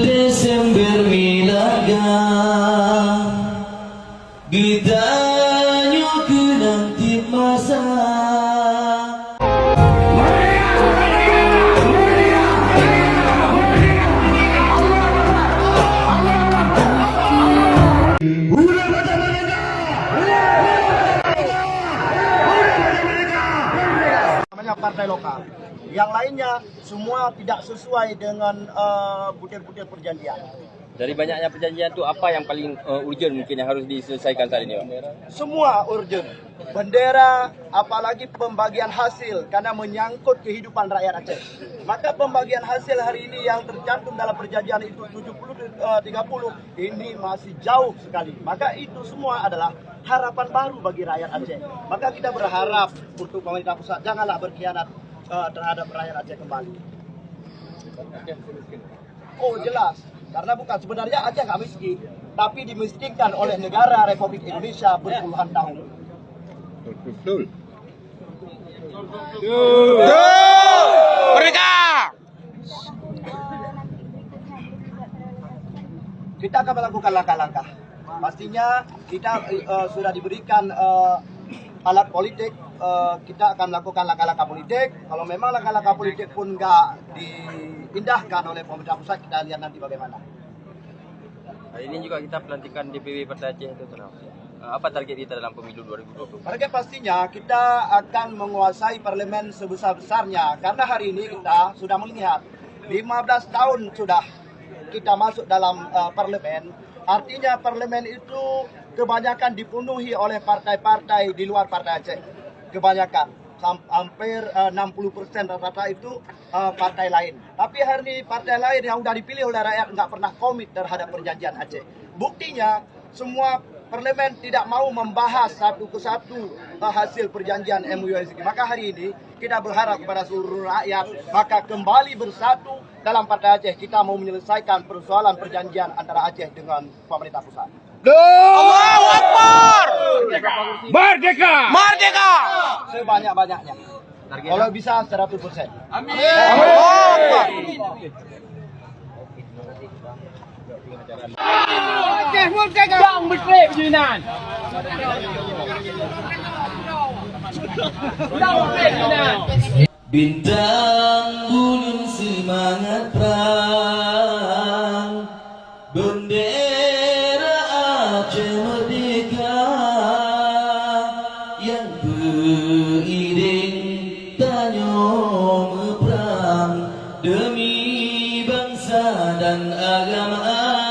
Desember milaga Gitanyo ke nanti masa partai lokal. Yang lainnya semua tidak sesuai dengan butir-butir perjanjian. Dari banyaknya perjanjian itu apa yang paling urgent mungkin yang harus diselesaikan saat ini, Pak? Semua urgent. Bendera, apalagi pembagian hasil karena menyangkut kehidupan rakyat Aceh. Maka pembagian hasil hari ini yang tercantum dalam perjanjian itu 70-30 ini masih jauh sekali. Maka itu semua adalah harapan baru bagi rakyat Aceh. Maka kita berharap untuk pemerintah pusat janganlah berkhianat terhadap rakyat Aceh kembali. Oh jelas, karena bukan sebenarnya Aceh nggak miskin, tapi dimiskinkan oleh negara Republik Indonesia berpuluhan tahun. Betul. Mereka. Kita akan melakukan langkah-langkah. Pastinya kita sudah diberikan alat politik. Kita akan melakukan langkah-langkah politik. Kalau memang langkah-langkah politik pun nggak diindahkan oleh pemerintah pusat, kita lihat nanti bagaimana. Hari ini juga kita pelantikan DPW Partai Aceh itu terang. Apa target kita dalam pemilu 2020? Target pastinya kita akan menguasai parlemen sebesar-besarnya. Karena hari ini kita sudah melihat 15 tahun sudah kita masuk dalam parlemen. Artinya parlemen itu kebanyakan dipenuhi oleh partai-partai di luar Partai Aceh. Kebanyakan, hampir 60% rata-rata itu partai lain. Tapi hari ini partai lain yang sudah dipilih oleh rakyat nggak pernah komit terhadap perjanjian Aceh. Buktinya semua parlemen tidak mau membahas satu ke satu hasil perjanjian MUISG. Maka hari ini kita berharap kepada seluruh rakyat, maka kembali bersatu dalam Partai Aceh. Kita mau menyelesaikan persoalan perjanjian antara Aceh dengan pemerintah pusat. Allahu Akbar. Merdeka. Merdeka. Sebanyak-banyaknya. Kalau bisa 100%. Amin. Allahu Akbar. Aceh merdeka. Yang berkelip jinan. Yang berkelip jinan. Bintang bulan semangat perang Bendera Aceh merdeka Yang beriring tanyo berperang Demi bangsa dan agama